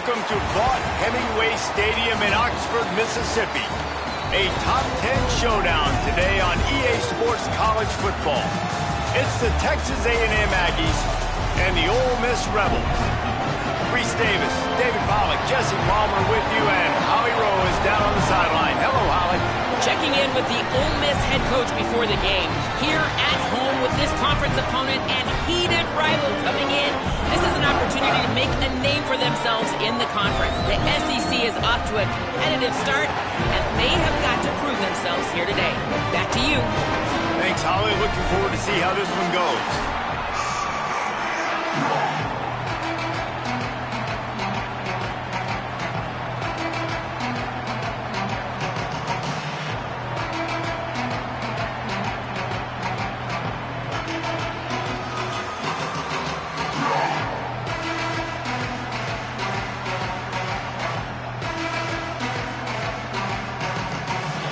Welcome to Vaught Hemingway Stadium in Oxford, Mississippi. A top 10 showdown today on EA Sports College Football. It's the Texas A&M Aggies and the Ole Miss Rebels. Reese Davis, David Pollack, Jesse Palmer with you, and Holly Rowe is down on the sideline. Hello, Holly. Checking in with the Ole Miss head coach before the game. Here at home with this conference opponent and heated rival coming in. This is an opportunity to make a name for themselves in the conference. The SEC is off to a competitive start, and they have got to prove themselves here today. Back to you. Thanks, Holly. Looking forward to see how this one goes.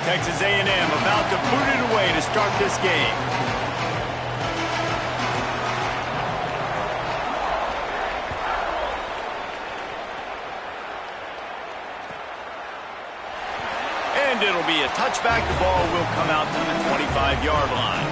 Texas A&M about to boot it away to start this game. And it'll be a touchback. The ball will come out to the 25-yard line.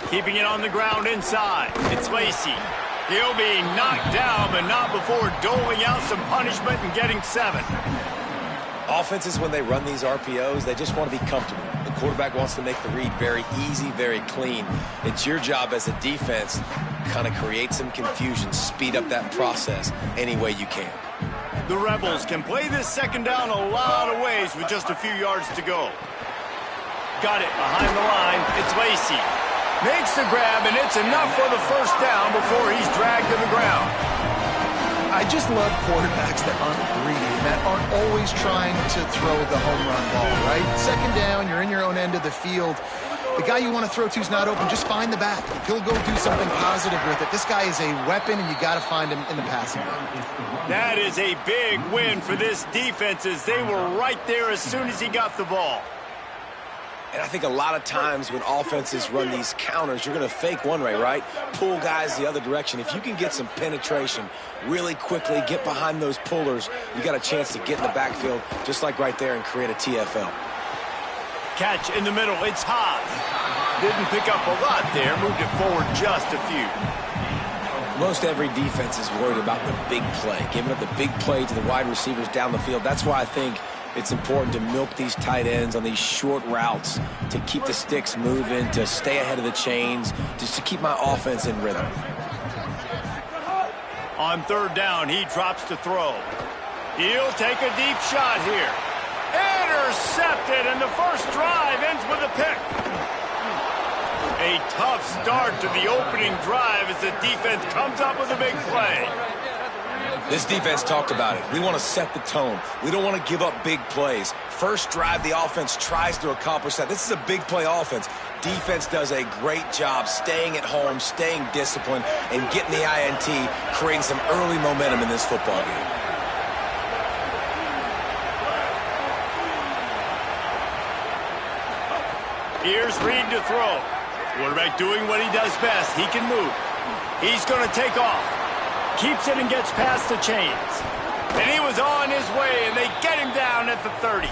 Keeping it on the ground inside. It's Lacey. He'll be knocked down, but not before doling out some punishment and getting 7. Offenses, when they run these RPOs, they just want to be comfortable. The quarterback wants to make the read very easy, very clean. It's your job as a defense to kind of create some confusion, speed up that process any way you can. The Rebels can play this second down a lot of ways with just a few yards to go. Got it behind the line. It's Lacey. Makes the grab, and it's enough for the first down before he's dragged to the ground. I just love quarterbacks that aren't greedy, that aren't always trying to throw the home run ball, right? Second down, you're in your own end of the field. The guy you want to throw to is not open. Just find the back. He'll go do something positive with it. This guy is a weapon, and you got to find him in the passing game. That is a big win for this defense, as they were right there as soon as he got the ball. And I think a lot of times when offenses run these counters, you're going to fake one way, right? Pull guys the other direction. If you can get some penetration really quickly, get behind those pullers, you got a chance to get in the backfield, just like right there, and create a TFL. Catch in the middle. It's Haas. Didn't pick up a lot there. Moved it forward just a few. Most every defense is worried about the big play, giving up the big play to the wide receivers down the field. That's why I think it's important to milk these tight ends on these short routes, to keep the sticks moving, to stay ahead of the chains, just to keep my offense in rhythm. On third down, he drops to throw. He'll take a deep shot here. Intercepted, and the first drive ends with a pick. A tough start to the opening drive as the defense comes up with a big play. This defense talked about it. We want to set the tone. We don't want to give up big plays. First drive, the offense tries to accomplish that. This is a big play offense. Defense does a great job staying at home, staying disciplined, and getting the INT, creating some early momentum in this football game. Here's Reed to throw. Quarterback doing what he does best. He can move. He's going to take off. Keeps it and gets past the chains. And he was on his way, and they get him down at the 30.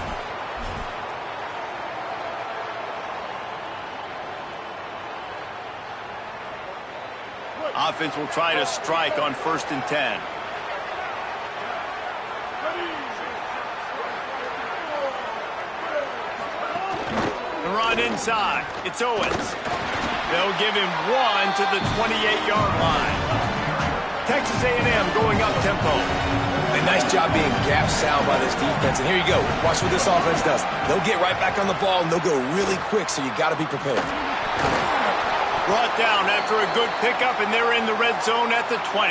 Offense will try to strike on 1st and 10. The run inside. It's Owens. They'll give him 1 to the 28-yard line. Texas A&M going up tempo. A nice job being gap sound by this defense. And here you go. Watch what this offense does. They'll get right back on the ball, and they'll go really quick, so you got to be prepared. Brought down after a good pickup, and they're in the red zone at the 20.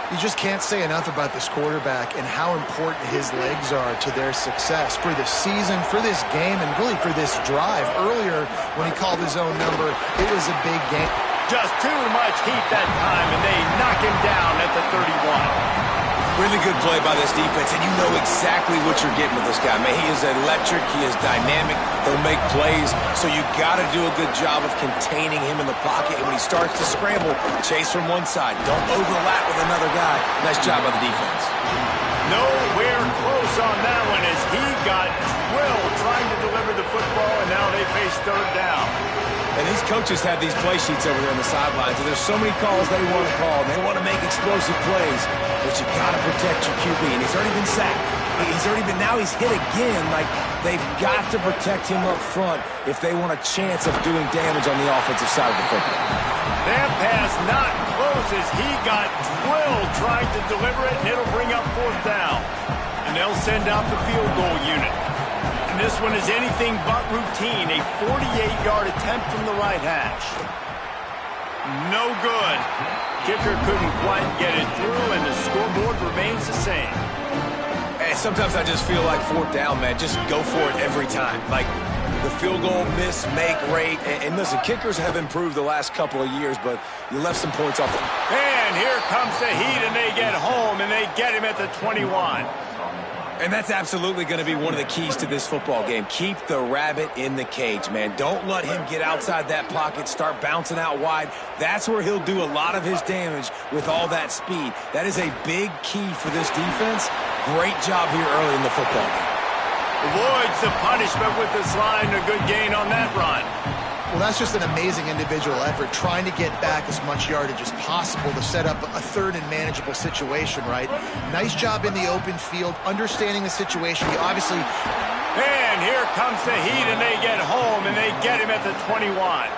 You just can't say enough about this quarterback and how important his legs are to their success for the season, for this game, and really for this drive. Earlier, when he called his own number, it was a big game. Just too much heat that time, and they knock him down at the 31. Really good play by this defense, and you know exactly what you're getting with this guy. Man, he is electric. He is dynamic. He'll make plays, so you got to do a good job of containing him in the pocket. And when he starts to scramble, chase from one side. Don't overlap with another guy. Nice job by the defense. Nowhere close on that one as he got drilled trying to deliver the football, and now they face third down. And these coaches have these play sheets over there on the sidelines, and there's so many calls they want to call. They want to make explosive plays, but you got to protect your QB, and he's already been sacked. Now he's hit again. Like, they've got to protect him up front if they want a chance of doing damage on the offensive side of the football. That pass not close as he got drilled trying to deliver it, and it'll bring up fourth down. And they'll send out the field goal unit. And this one is anything but routine, a 48-yard attempt from the right hash. No good. Kicker couldn't quite get it through, and the scoreboard remains the same. And sometimes I just feel like fourth down, man. Just go for it every time. Like, the field goal miss, make rate. And listen, kickers have improved the last couple of years, but you left some points off. And here comes the heat, and they get home, and they get him at the 21. And that's absolutely going to be one of the keys to this football game. Keep the rabbit in the cage, man. Don't let him get outside that pocket, start bouncing out wide. That's where he'll do a lot of his damage with all that speed. That is a big key for this defense. Great job here early in the football game. Avoids the punishment with this line. A good gain on that run. Well, that's just an amazing individual effort, trying to get back as much yardage as possible to set up a third and manageable situation, right? Nice job in the open field, understanding the situation. He obviously... And here comes the heat, and they get home, and they get him at the 21.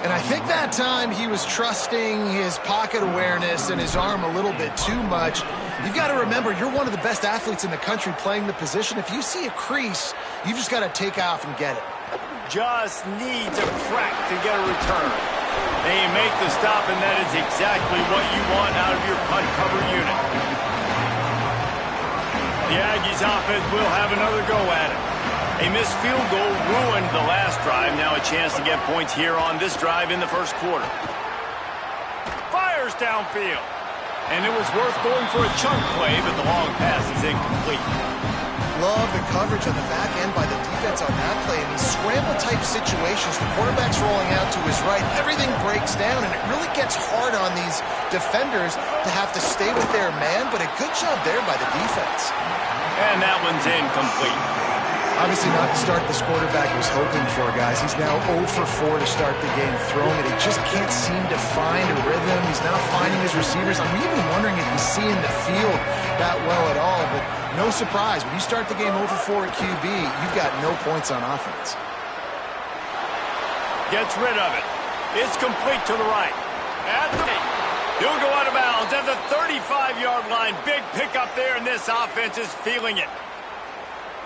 And I think that time he was trusting his pocket awareness and his arm a little bit too much. You've got to remember, you're one of the best athletes in the country playing the position. If you see a crease, you've just got to take off and get it. Just needs a crack to get a return. They make the stop, and that is exactly what you want out of your punt cover unit. The Aggies offense will have another go at it. A missed field goal ruined the last drive. Now a chance to get points here on this drive in the first quarter. Fires downfield. And it was worth going for a chunk play, but the long pass is incomplete. Love the coverage on the back end by the defense on that play. In these scramble-type situations, the quarterback's rolling out to his right. Everything breaks down, and it really gets hard on these defenders to have to stay with their man, but a good job there by the defense. And that one's incomplete. Obviously not the start this quarterback was hoping for, guys. He's now 0 for 4 to start the game throwing it. He just can't seem to find a rhythm. He's not finding his receivers. I'm even wondering if he's seeing the field that well at all, but no surprise. When you start the game 0 for 4 at QB, you've got no points on offense. Gets rid of it. It's complete to the right. He'll go out of bounds at the 35-yard line. Big pickup there, and this offense is feeling it.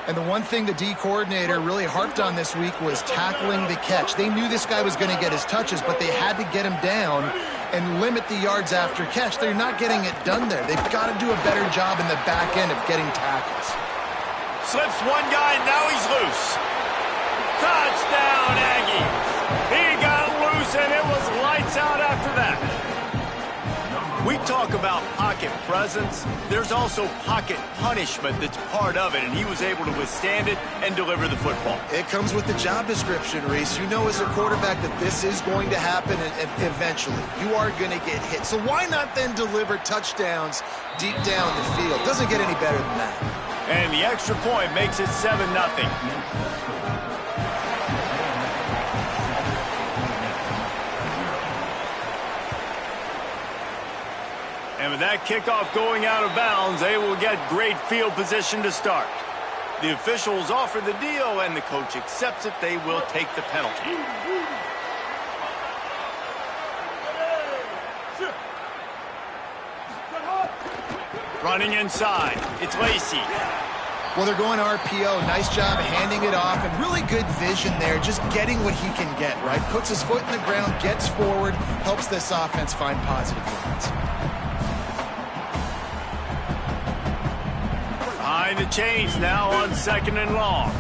And the one thing the D coordinator really harped on this week was tackling the catch. They knew this guy was going to get his touches, but they had to get him down and limit the yards after catch. They're not getting it done there. They've got to do a better job in the back end of getting tackles. Slips one guy, and now he's loose. Touchdown, Aggies. He got loose, and it was lights out after that. We talk about pocket presence. There's also pocket punishment that's part of it, and he was able to withstand it and deliver the football. It comes with the job description, Reese. You know as a quarterback that this is going to happen eventually. You are going to get hit. So why not then deliver touchdowns deep down the field? Doesn't get any better than that. And the extra point makes it 7-0. And with that kickoff going out of bounds, they will get great field position to start. The officials offer the deal, and the coach accepts it. They will take the penalty. Running inside, it's Lacey. Well, they're going RPO. Nice job handing it off, and really good vision there, just getting what he can get, right? Puts his foot in the ground, gets forward, helps this offense find positive points. Behind the chains now on 2nd and long.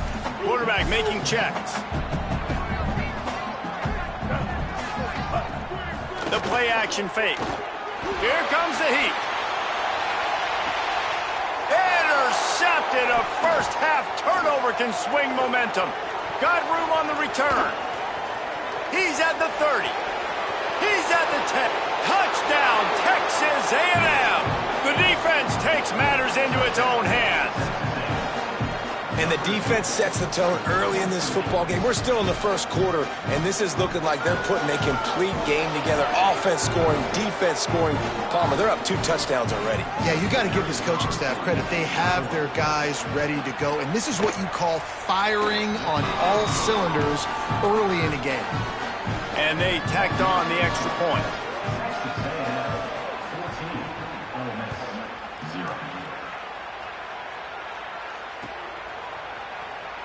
Quarterback making checks. The play action fake. Here comes the heat. Intercepted. A first half turnover can swing momentum. Got room on the return. He's at the 30. He's at the 10. Touchdown, Texas A&M. The defense takes matters into its own hands. And the defense sets the tone early in this football game. We're still in the first quarter, and this is looking like they're putting a complete game together. Offense scoring, defense scoring. Palmer, they're up 2 touchdowns already. Yeah, you got to give this coaching staff credit. They have their guys ready to go, and this is what you call firing on all cylinders early in a game. And they tacked on the extra point.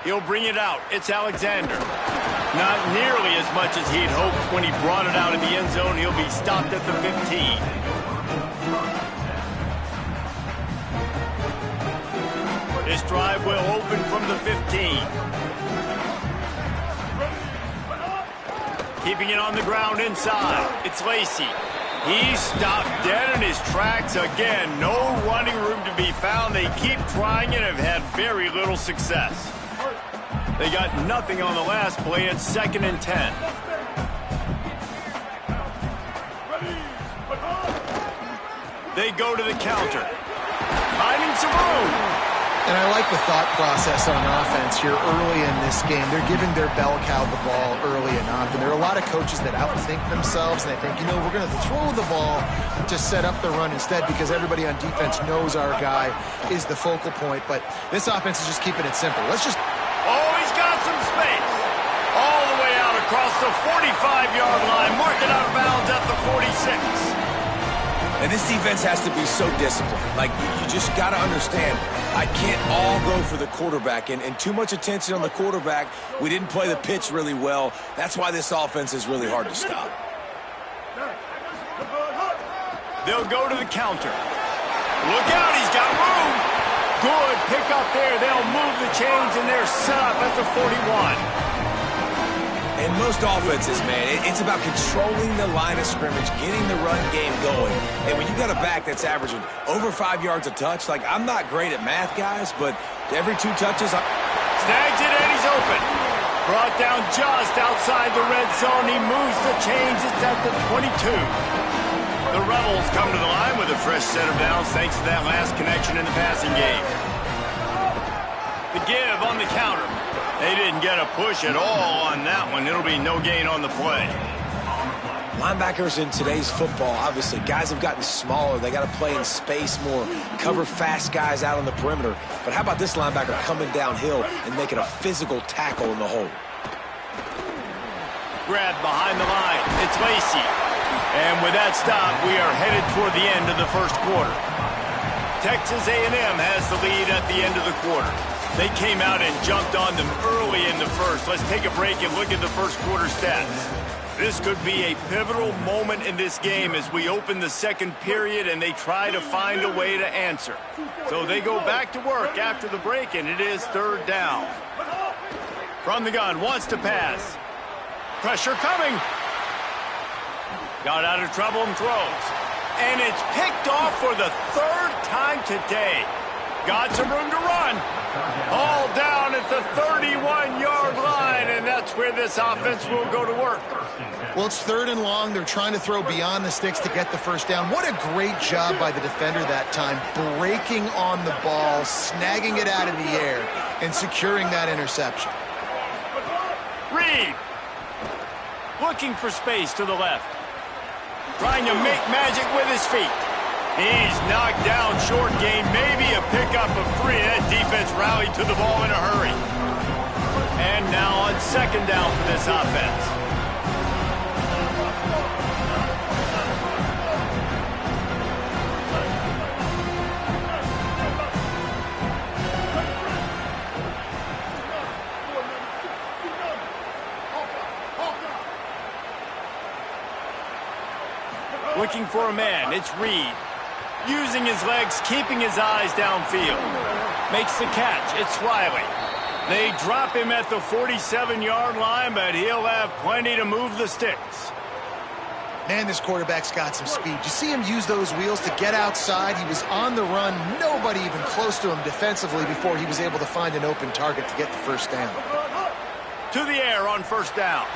He'll bring it out. It's Alexander. Not nearly as much as he'd hoped when he brought it out in the end zone. He'll be stopped at the 15. This drive will open from the 15. Keeping it on the ground inside. It's Lacy. He's stopped dead in his tracks again. No running room to be found. They keep trying and have had very little success. They got nothing on the last play. It's 2nd and 10. They go to the counter. Finding some room. And I like the thought process on offense here early in this game. They're giving their bell cow the ball early enough. And there are a lot of coaches that outthink themselves. And they think, you know, we're going to throw the ball to set up the run instead because everybody on defense knows our guy is the focal point. But this offense is just keeping it simple. Let's just... Oh, he's got some space. All the way out across the 45-yard line. Mark it out of bounds at the 46. And this defense has to be so disciplined. Like, you just got to understand, I can't all go for the quarterback. And too much attention on the quarterback. We didn't play the pitch really well. That's why this offense is really hard to stop. They'll go to the counter. Look out, he's got room. Good pick up there. They'll move the chains, and they're set up at the 41. And most offenses, man, it's about controlling the line of scrimmage, getting the run game going. And when you got a back that's averaging over 5 yards a touch, like, I'm not great at math, guys, but every 2 touches... Snags it, and he's open. Brought down just outside the red zone. He moves the chains. It's at the 22. The Rebels come to the line with a fresh set of downs thanks to that last connection in the passing game. The give on the counter. They didn't get a push at all on that one. It'll be no gain on the play. Linebackers in today's football, obviously, guys have gotten smaller. They got to play in space more, cover fast guys out on the perimeter. But how about this linebacker coming downhill and making a physical tackle in the hole? Grab behind the line. It's Lacy. And with that stop, we are headed toward the end of the first quarter. Texas A&M has the lead at the end of the quarter. They came out and jumped on them early in the first. Let's take a break and look at the first quarter stats. This could be a pivotal moment in this game as we open the second period and they try to find a way to answer. So they go back to work after the break, and it is 3rd down. From the gun, wants to pass. Pressure coming. Got out of trouble and throws. And it's picked off for the 3rd time today. Got some room to run. All down at the 31-yard line, and that's where this offense will go to work. Well, it's 3rd and long. They're trying to throw beyond the sticks to get the first down. What a great job by the defender that time, breaking on the ball, snagging it out of the air, and securing that interception. Reed, looking for space to the left. Trying to make magic with his feet. He's knocked down, short gain, maybe a pickup of 3. That defense rallied to the ball in a hurry. And now on 2nd down for this offense. Looking for a man, it's Reed. Using his legs, keeping his eyes downfield. Makes the catch, it's Riley. They drop him at the 47-yard line, but he'll have plenty to move the sticks. Man, this quarterback's got some speed. You see him use those wheels to get outside. He was on the run, nobody even close to him defensively before he was able to find an open target to get the first down. To the air on first down.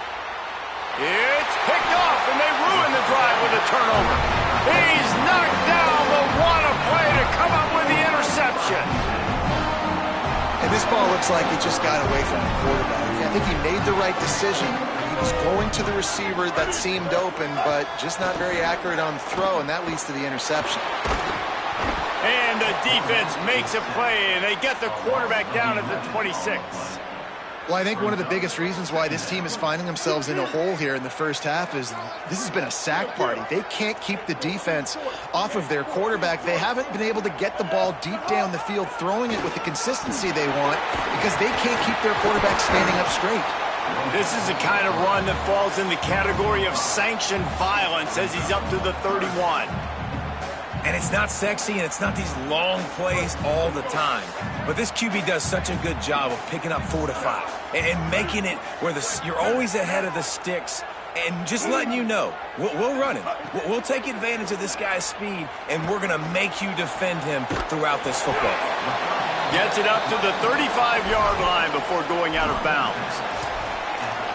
It's picked off, and they ruin the drive with a turnover. He's knocked down, but what a play to come up with the interception. And this ball looks like it just got away from the quarterback. I think he made the right decision. He was going to the receiver that seemed open, but just not very accurate on the throw, and that leads to the interception. And the defense makes a play, and they get the quarterback down at the 26. Well, I think one of the biggest reasons why this team is finding themselves in a hole here in the first half is this has been a sack party. They can't keep the defense off of their quarterback. They haven't been able to get the ball deep down the field, throwing it with the consistency they want because they can't keep their quarterback standing up straight. This is the kind of run that falls in the category of sanctioned violence as he's up to the 31. And it's not sexy, and it's not these long plays all the time. But this QB does such a good job of picking up 4 to 5 and making it where you're always ahead of the sticks and just letting you know, we'll run him. We'll take advantage of this guy's speed, and we're going to make you defend him throughout this football game. Gets it up to the 35-yard line before going out of bounds.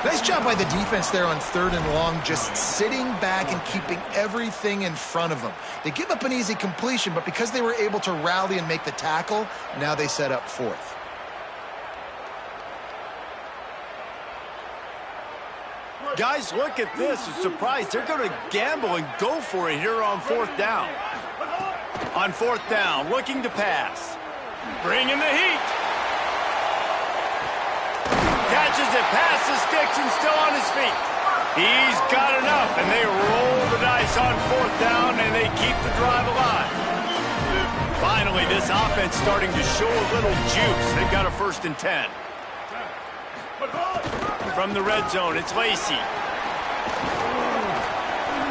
Nice job by the defense there on 3rd and long, just sitting back and keeping everything in front of them. They give up an easy completion, but because they were able to rally and make the tackle, now they set up 4th. Guys, look at this. A surprise. They're going to gamble and go for it here on 4th down. On 4th down, looking to pass. Bringing the heat. Catches it past the sticks and still on his feet. He's got enough, and they roll the dice on 4th down, and they keep the drive alive. Finally, this offense starting to show a little juice. They've got a 1st and 10. From the red zone, it's Lacy.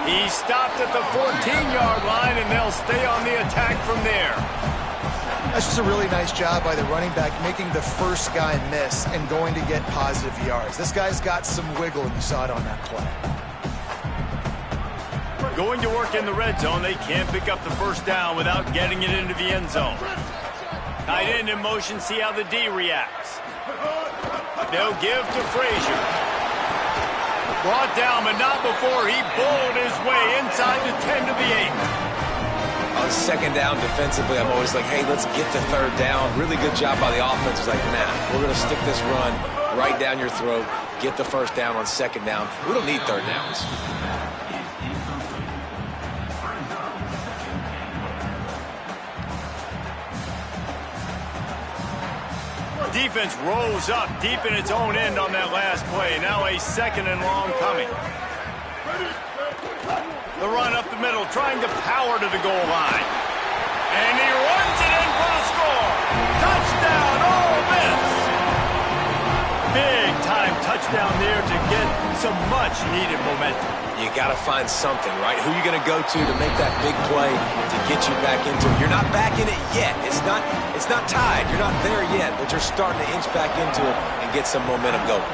He stopped at the 14-yard line, and they'll stay on the attack from there. That's just a really nice job by the running back, making the first guy miss and going to get positive yards. This guy's got some wiggle, and you saw it on that play. Going to work in the red zone, they can't pick up the 1st down without getting it into the end zone. Tight end in motion, see how the D reacts. They'll give to Frazier. Brought down, but not before he bowled his way inside the 10 to the 8. On 2nd down defensively, I'm always like, hey, let's get the 3rd down. Really good job by the offense. It's like, nah, we're going to stick this run right down your throat, get the 1st down on 2nd down. We don't need 3rd downs. Defense rose up deep in its own end on that last play. Now a 2nd and long coming. The run up the middle, trying to power to the goal line. And he runs it in for the score. Touchdown, Ole Miss. Big time touchdown there to get some much needed momentum. You got to find something, right? Who are you going to go to make that big play to get you back into it? You're not back in it yet. It's not tied. You're not there yet, but you're starting to inch back into it and get some momentum going.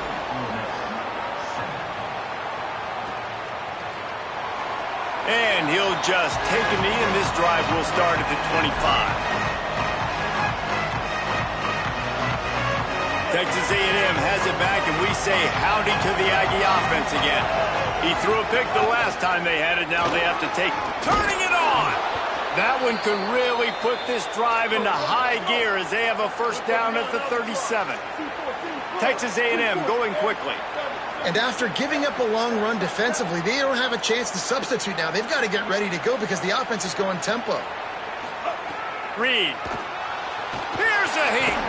And he'll just take a knee, and this drive will start at the 25. Texas A&M has it back, and we say howdy to the Aggie offense again. He threw a pick the last time they had it. Now they have to take turning it on. That one could really put this drive into high gear as they have a 1st down at the 37. Texas A&M going quickly. And after giving up a long run defensively, they don't have a chance to substitute now. They've got to get ready to go because the offense is going tempo. Reed. Here's a heat.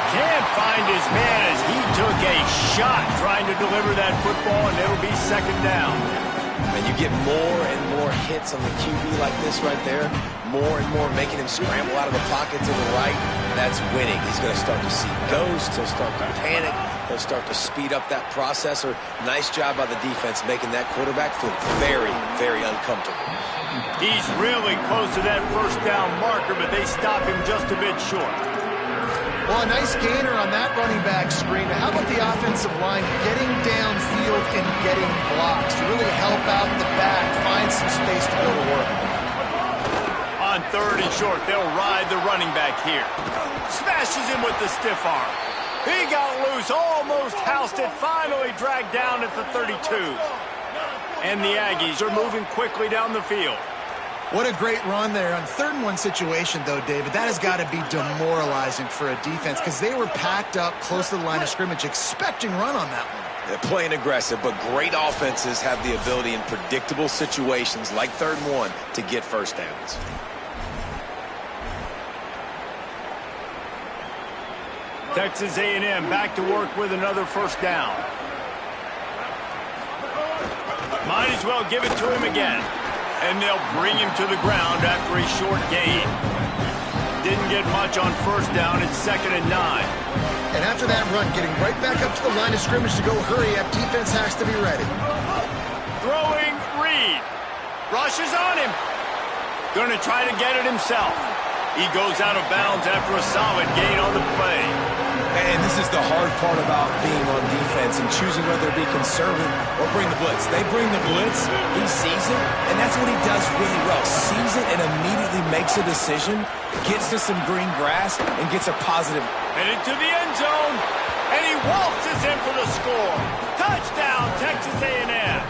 Can't find his man as he took a shot trying to deliver that football, and it'll be 2nd down. And you get more and more hits on the QB like this right there, more and more making him scramble out of the pocket to the right. That's winning. He's going to start to see ghosts. He'll start to panic. He'll start to speed up that processor. Nice job by the defense making that quarterback feel very, very uncomfortable. He's really close to that 1st down marker, but they stop him just a bit short. Well, a nice gainer on that running back screen. How about the offensive line getting downfield and getting blocks to really help out the back, find some space to go to work? On 3rd and short, they'll ride the running back here. Smashes him with the stiff arm. He got loose, almost housed it, finally dragged down at the 32. And the Aggies are moving quickly down the field. What a great run there. On 3rd and 1 situation, though, David, that has got to be demoralizing for a defense because they were packed up close to the line of scrimmage, expecting run on that one. They're playing aggressive, but great offenses have the ability in predictable situations like 3rd and 1 to get first downs. Texas A&M back to work with another first down. Might as well give it to him again. And they'll bring him to the ground after a short gain. Didn't get much on first down. It's 2nd and 9. And after that run, getting right back up to the line of scrimmage to go hurry up, defense has to be ready. Throwing Reed. Rushes on him. Going to try to get it himself. He goes out of bounds after a solid gain on the play. And this is the hard part about being on defense and choosing whether to be conservative or bring the blitz. They bring the blitz, he sees it, and that's what he does really well. Sees it and immediately makes a decision, gets to some green grass, and gets a positive. Headed to the end zone, and he waltzes in for the score. Touchdown, Texas A&M.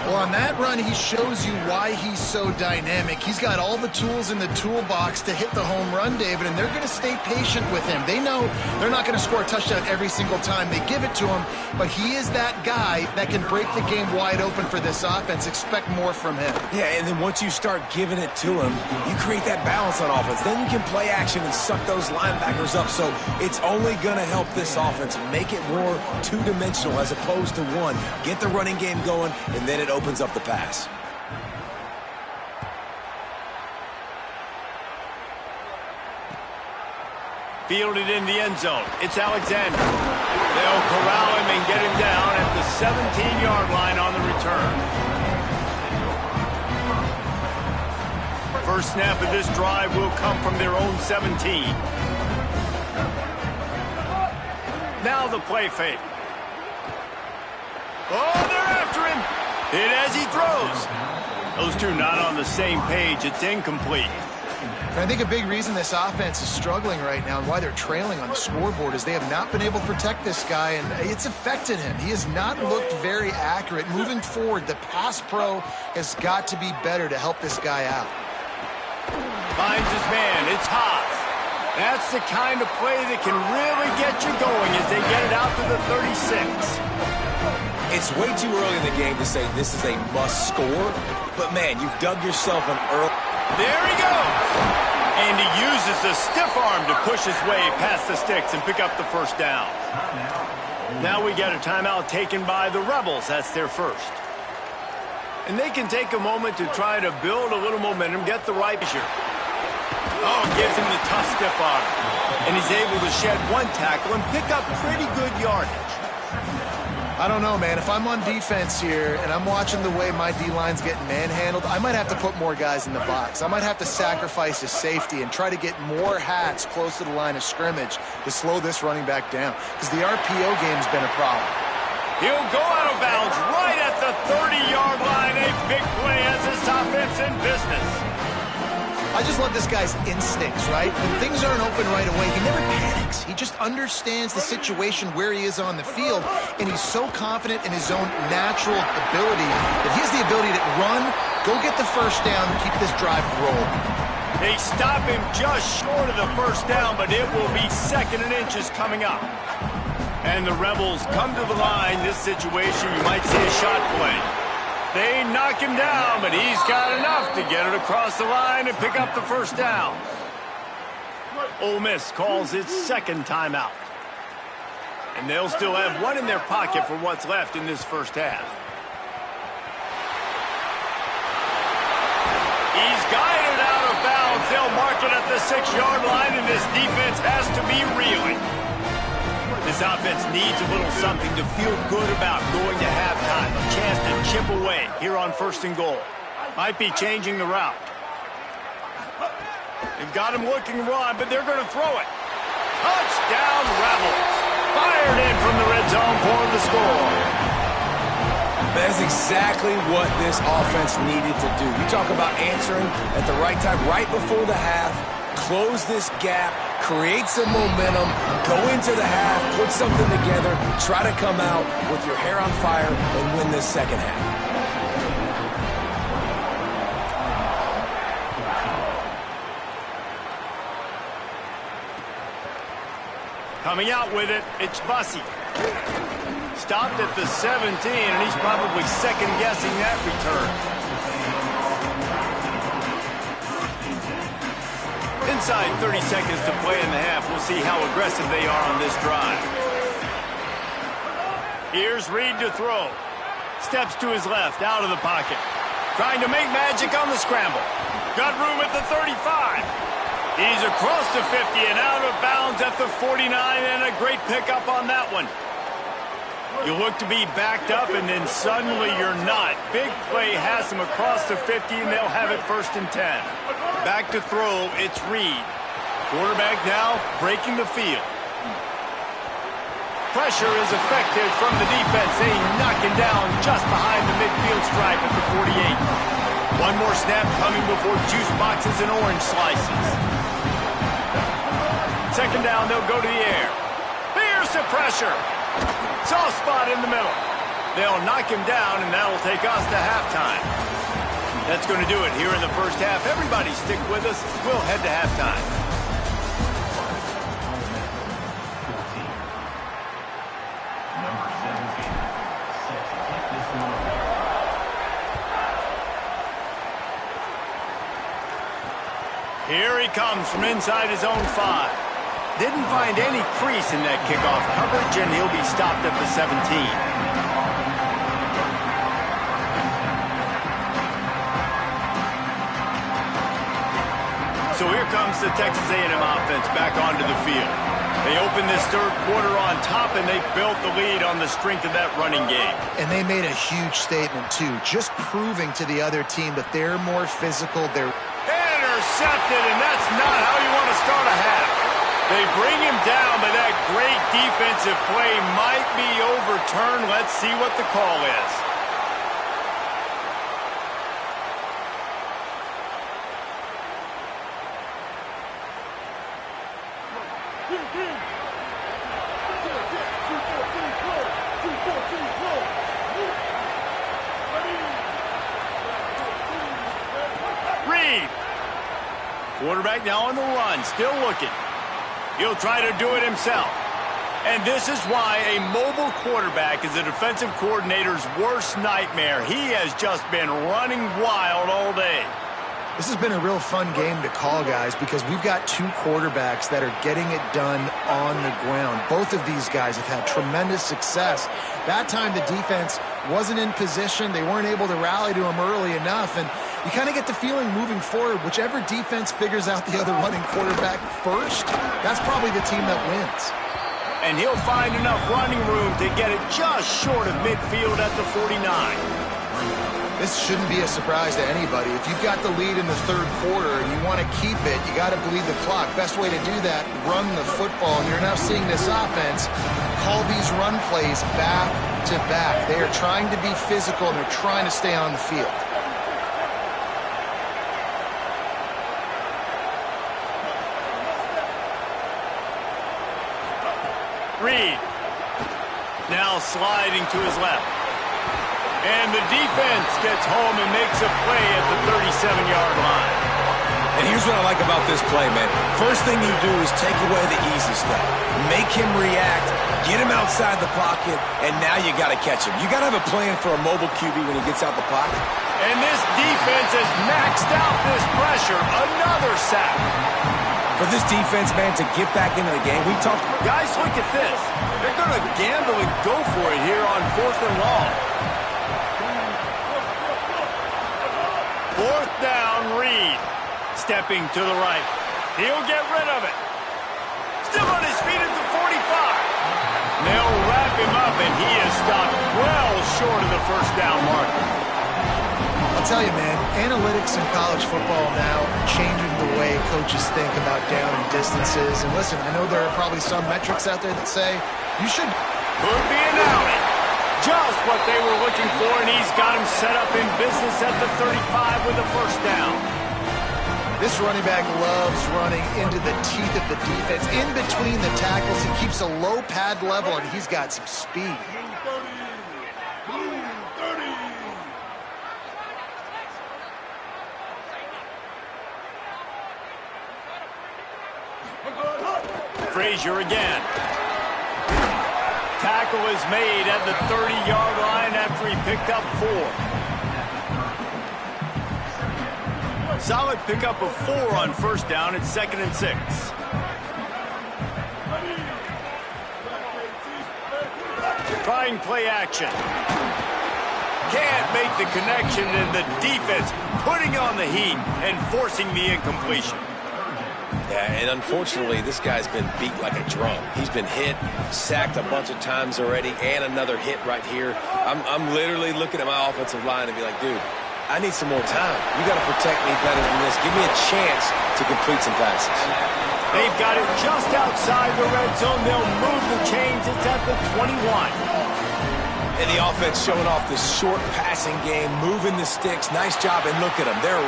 Well, on that run, he shows you why he's so dynamic. He's got all the tools in the toolbox to hit the home run, David, and they're going to stay patient with him. They know they're not going to score a touchdown every single time they give it to him, but he is that guy that can break the game wide open for this offense. Expect more from him. Yeah, and then once you start giving it to him, you create that balance on offense. Then you can play action and suck those linebackers up, so it's only going to help this offense make it more two-dimensional as opposed to one. Get the running game going, and then it opens up the pass. Fielded in the end zone. It's Alexander. They'll corral him and get him down at the 17-yard line on the return. First snap of this drive will come from their own 17. Now the play fake. Oh, they're after him. Hit as he throws. Those two not on the same page. It's incomplete. And I think a big reason this offense is struggling right now and why they're trailing on the scoreboard is they have not been able to protect this guy, and it's affected him. He has not looked very accurate. Moving forward, the pass pro has got to be better to help this guy out. Finds his man. It's hot. That's the kind of play that can really get you going as they get it out to the 36. It's way too early in the game to say this is a must score, but man, you've dug yourself an early. There he goes. And he uses the stiff arm to push his way past the sticks and pick up the first down. Now we get a timeout taken by the Rebels. That's their first. And they can take a moment to try to build a little momentum, get the right pressure. Oh, gives him the tough stiff arm. And he's able to shed one tackle and pick up pretty good yardage. I don't know, man. If I'm on defense here and I'm watching the way my D-line's getting manhandled, I might have to put more guys in the box. I might have to sacrifice his safety and try to get more hats close to the line of scrimmage to slow this running back down because the RPO game's been a problem. He'll go out of bounds right at the 30-yard line. A big play as this offense in business. I just love this guy's instincts, right? When things aren't open right away, he never panics. He just understands the situation where he is on the field, and he's so confident in his own natural ability that he has the ability to run, go get the first down, and keep this drive rolling. They stop him just short of the first down, but it will be 2nd and inches coming up. And the Rebels come to the line. This situation, you might see a shot play. They knock him down, but he's got enough to get it across the line and pick up the first down. Ole Miss calls its 2nd timeout. And they'll still have one in their pocket for what's left in this first half. He's guided out of bounds. They'll mark it at the 6-yard line, and this defense has to be reeling. This offense needs a little something to feel good about going to halftime. A chance to chip away here on 1st and goal. Might be changing the route. They've got him looking to run, but they're going to throw it. Touchdown Rebels. Fired in from the red zone for the score. That's exactly what this offense needed to do. You talk about answering at the right time, right before the half, close this gap, create some momentum, go into the half, put something together, try to come out with your hair on fire and win this second half. Coming out with it, it's Bussey. Stopped at the 17, and he's probably second-guessing that return. Inside 30 seconds to play in the half. We'll see how aggressive they are on this drive. Here's Reed to throw. Steps to his left, out of the pocket. Trying to make magic on the scramble. Got room at the 35. He's across the 50 and out of bounds at the 49, and a great pickup on that one. You look to be backed up, and then suddenly you're not. Big play has them across the 50, and they'll have it 1st and 10. Back to throw, it's Reed. Quarterback now breaking the field. Pressure is effective from the defense. They knock him down just behind the midfield stripe at the 48. One more snap coming before juice boxes and orange slices. Second down, they'll go to the air. Here's the pressure. Soft spot in the middle. They'll knock him down, and that'll take us to halftime. That's going to do it here in the first half. Everybody stick with us. We'll head to halftime. Here he comes from inside his own 5. Didn't find any crease in that kickoff coverage, and he'll be stopped at the 17. So here comes the Texas A&M offense back onto the field. They opened this third quarter on top, and they built the lead on the strength of that running game. And they made a huge statement, too, just proving to the other team that they're more physical. They're intercepted, and that's not how you want to start a half. They bring him down, but that great defensive play might be overturned. Let's see what the call is. Reed. Quarterback now on the run, still looking. He'll try to do it himself. And this is why a mobile quarterback is a defensive coordinator's worst nightmare. He has just been running wild all day. This has been a real fun game to call, guys, because we've got 2 quarterbacks that are getting it done on the ground. Both of these guys have had tremendous success. That time the defense wasn't in position. They weren't able to rally to him early enough, and you kind of get the feeling moving forward, whichever defense figures out the other running quarterback first, that's probably the team that wins. And he'll find enough running room to get it just short of midfield at the 49. This shouldn't be a surprise to anybody. If you've got the lead in the third quarter and you want to keep it, you got to bleed the clock. Best way to do that, run the football. And you're now seeing this offense call these run plays back to back. They are trying to be physical, and they're trying to stay on the field. Reed now sliding to his left. And the defense gets home and makes a play at the 37-yard line. And here's what I like about this play, man. First thing you do is take away the easy stuff. Make him react, get him outside the pocket, and now you got to catch him. You got to have a plan for a mobile QB when he gets out the pocket. And this defense has maxed out this pressure. Another sack. For this defense, man, to get back into the game, we talked. Guys, look at this. They're going to gamble and go for it here on 4th and long. 4th down, Reed. Stepping to the right. He'll get rid of it. Still on his feet at the 45. They'll wrap him up, and he is stopped well short of the 1st down marker. I'll tell you, man, analytics in college football now are changing the way coaches think about down and distances. And listen, I know there are probably some metrics out there that say you should. Could be an outing. Just what they were looking for, and he's got him set up in business at the 35 with a first down. This running back loves running into the teeth of the defense. In between the tackles, he keeps a low pad level, and he's got some speed. Frazier again. Tackle is made at the 30-yard line after he picked up 4. Solid pickup of 4 on first down. It's 2nd and 6. Trying play action. Can't make the connection, and the defense putting on the heat and forcing the incompletion. Yeah, and unfortunately, this guy's been beat like a drum. He's been hit, sacked a bunch of times already, and another hit right here. I'm literally looking at my offensive line and be like, dude, I need some more time. You got to protect me better than this. Give me a chance to complete some passes. They've got it just outside the red zone. They'll move the chains. It's at the 21. And the offense showing off this short passing game, moving the sticks. Nice job, and look at them. They're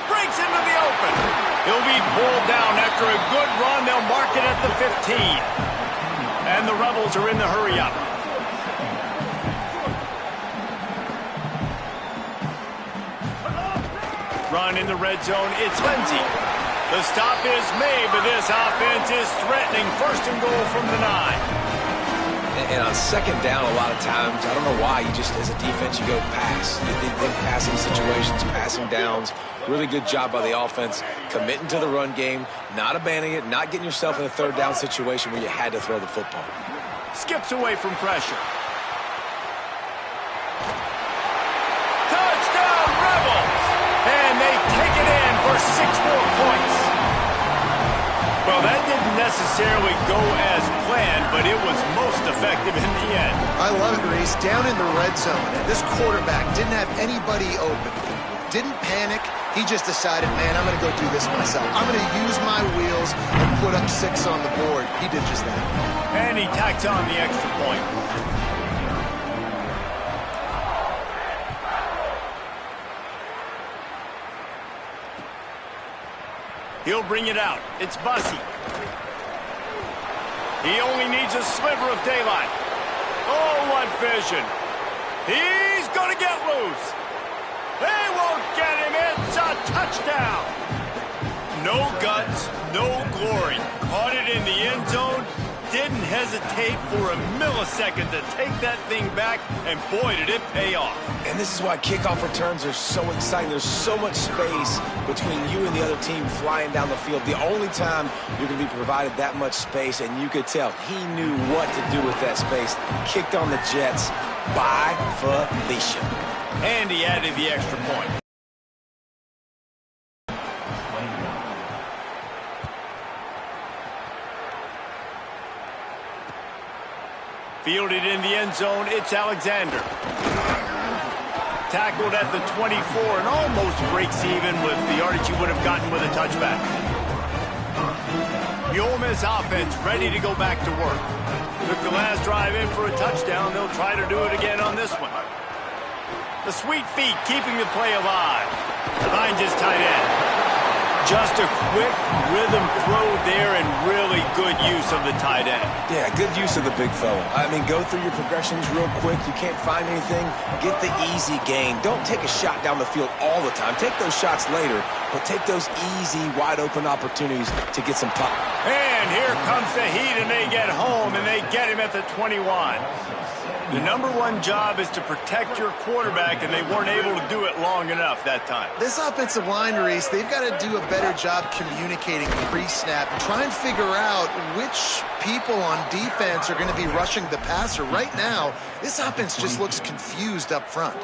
breaks into the open. He'll be pulled down after a good run. They'll mark it at the 15. And the Rebels are in the hurry-up. Run in the red zone. It's Lindsey. The stop is made, but this offense is threatening. 1st and goal from the 9. And on second down, a lot of times, I don't know why, you just, as a defense, you go pass. You think passing situations, passing downs. Really good job by the offense, committing to the run game, not abandoning it, not getting yourself in a 3rd down situation where you had to throw the football. Skips away from pressure. Touchdown, Rebels! And they take it in for 6 more points. Well, that didn't necessarily go as planned, but it was most effective in the end. I love it, Reese. Down in the red zone, and this quarterback didn't have anybody open. Didn't panic. He just decided, man, I'm going to go do this myself. I'm going to use my wheels and put up 6 on the board. He did just that. And he tacks on the extra point. He'll bring it out. It's Bussey. He only needs a sliver of daylight. Oh, what vision. He's going to get loose. They won't get him. It's a touchdown. No guts, no glory. Caught it in the end zone. Didn't hesitate for a millisecond to take that thing back, and boy, did it pay off. And this is why kickoff returns are so exciting. There's so much space between you and the other team flying down the field. The only time you're going to be provided that much space, and you could tell he knew what to do with that space. Kicked on the Jets by Felicia. And he added the extra point. Fielded in the end zone, it's Alexander. Tackled at the 24 and almost breaks even with the yardage he would have gotten with a touchback. The Ole Miss offense ready to go back to work. Took the last drive in for a touchdown. They'll try to do it again on this one. The sweet feet keeping the play alive. Finds his tight end. Just a quick rhythm throw there and really good use of the tight end. Yeah, good use of the big fella. I mean, go through your progressions real quick. You can't find anything. Get the easy gain. Don't take a shot down the field all the time. Take those shots later, but take those easy, wide-open opportunities to get some pop. And here comes the heat, and they get home, and they get him at the 21. The #1 job is to protect your quarterback, and they weren't able to do it long enough that time. This offensive line, Reese, they've got to do a better job communicating pre-snap and try and figure out which people on defense are going to be rushing the passer. Right now, this offense just looks confused up front.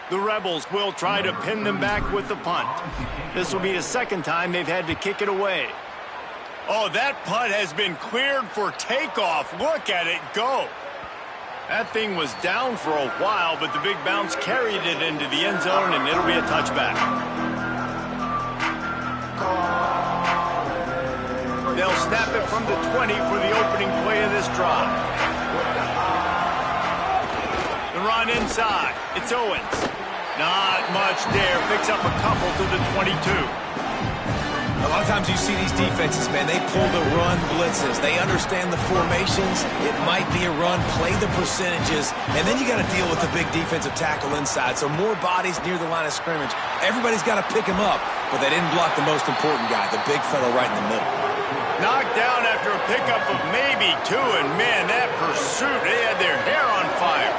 The Rebels will try to pin them back with the punt. This will be the second time they've had to kick it away. Oh, that punt has been cleared for takeoff. Look at it go. That thing was down for a while, but the big bounce carried it into the end zone, and it'll be a touchback. They'll snap it from the 20 for the opening play of this drive. The run inside. It's Owens. Not much there. Picks up a couple to the 22. A lot of times you see these defenses, man, they pull the run blitzes. They understand the formations. It might be a run, play the percentages, and then you got to deal with the big defensive tackle inside. So more bodies near the line of scrimmage. Everybody's got to pick him up, but they didn't block the most important guy, the big fellow right in the middle. Knocked down after a pickup of maybe 2, and man, that pursuit, they had their hair on fire.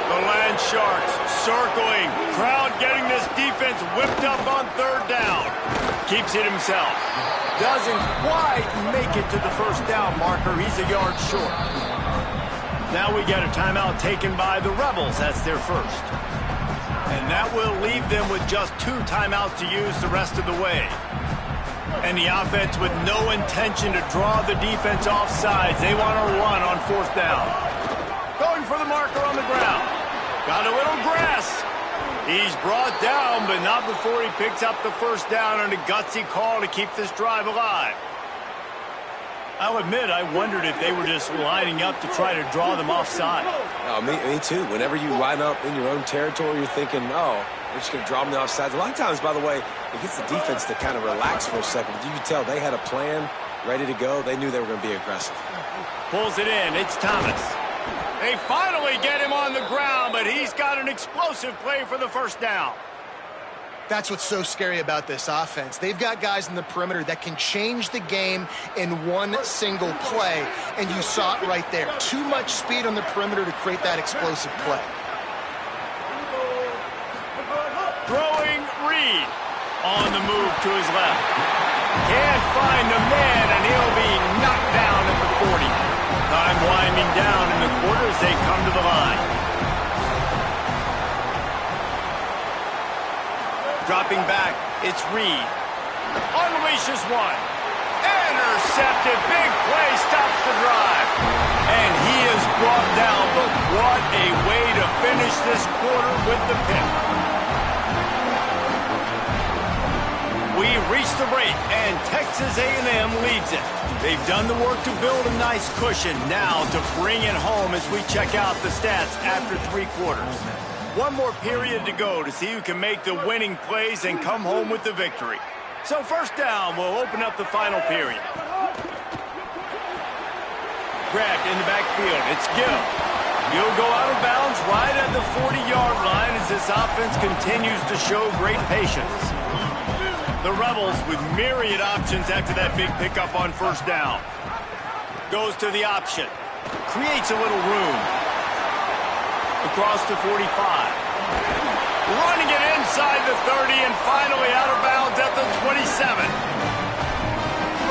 The Land Sharks circling. Crowd getting this defense whipped up on third down. Keeps it himself. Doesn't quite make it to the first down marker. He's a yard short. Now we get a timeout taken by the Rebels. That's their first. And that will leave them with just 2 timeouts to use the rest of the way. And the offense with no intention to draw the defense off sides. They want to run on fourth down. Going for the marker on the ground. Got a little grass. He's brought down, but not before he picks up the first down on a gutsy call to keep this drive alive. I'll admit, I wondered if they were just lining up to try to draw them offside. Oh, me too. Whenever you line up in your own territory, you're thinking, oh, they're just going to draw them offside. A lot of times, by the way, it gets the defense to kind of relax for a second. But you can tell they had a plan ready to go. They knew they were going to be aggressive. Pulls it in. It's Thomas. They finally get him on the ground, but he's got an explosive play for the first down. That's what's so scary about this offense. They've got guys in the perimeter that can change the game in one single play, and you saw it right there. Too much speed on the perimeter to create that explosive play. Throwing Reed on the move to his left. Can't find the man, and he'll be knocked down at the 40. Time winding down in the quarter as they come to the line. Dropping back, it's Reed. Unleashes one. Intercepted. Big play stops the drive. And he is brought down, but what a way to finish this quarter with the pick. We reach the break, and Texas A&M leads it. They've done the work to build a nice cushion. Now to bring it home as we check out the stats after 3 quarters. One more period to go to see who can make the winning plays and come home with the victory. So first down, we'll open up the final period. Grabbed in the backfield. It's Gill. He'll go out of bounds right at the 40-yard line as this offense continues to show great patience. The Rebels with myriad options after that big pickup on first down. Goes to the option. Creates a little room. Across the 45. Running it inside the 30 and finally out of bounds at the 27.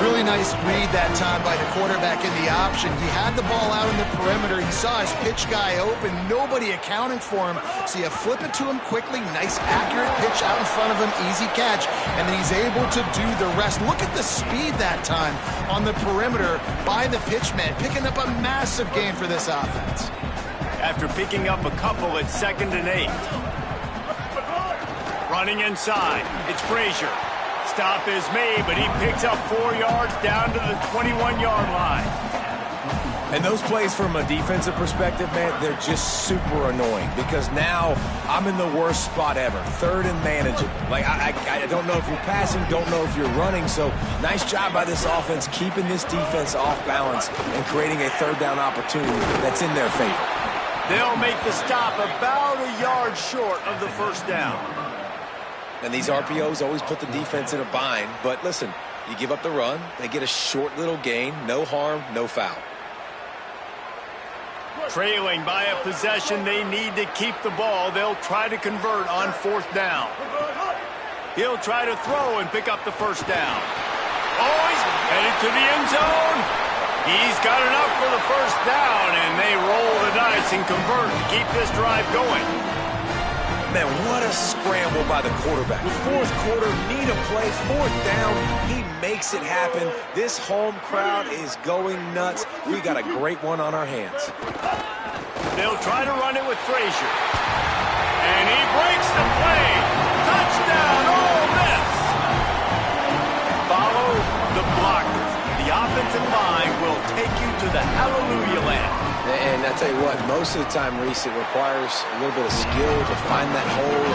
Really nice read that time by the quarterback in the option. He had the ball out in the perimeter. He saw his pitch guy open. Nobody accounting for him. So you flip it to him quickly. Nice, accurate pitch out in front of him. Easy catch. And then he's able to do the rest. Look at the speed that time on the perimeter by the pitchman. Picking up a massive gain for this offense. After picking up a couple at 2nd and 8. Running inside. It's Frazier. Stop is made, but he picks up 4 yards down to the 21-yard line. And those plays from a defensive perspective, man, they're just super annoying because now I'm in the worst spot ever. 3rd and manageable. Like, I don't know if you're passing, don't know if you're running. So nice job by this offense keeping this defense off balance and creating a 3rd down opportunity that's in their favor. They'll make the stop about a yard short of the first down. And these RPOs always put the defense in a bind. But listen, you give up the run, they get a short little gain, no harm, no foul. Trailing by a possession, they need to keep the ball. They'll try to convert on 4th down. He'll try to throw and pick up the first down. Oh, he's headed to the end zone. He's got enough for the first down, and they roll the dice and convert to keep this drive going. Man, what a scramble by the quarterback. Fourth quarter, need a play, fourth down. He makes it happen. This home crowd is going nuts. We got a great one on our hands. They'll try to run it with Frazier. And he breaks the play. Touchdown, Ole Miss. Follow the blockers. The offensive line will take you to the hallelujah land. And I tell you what, most of the time, Reese, it requires a little bit of skill to find that hole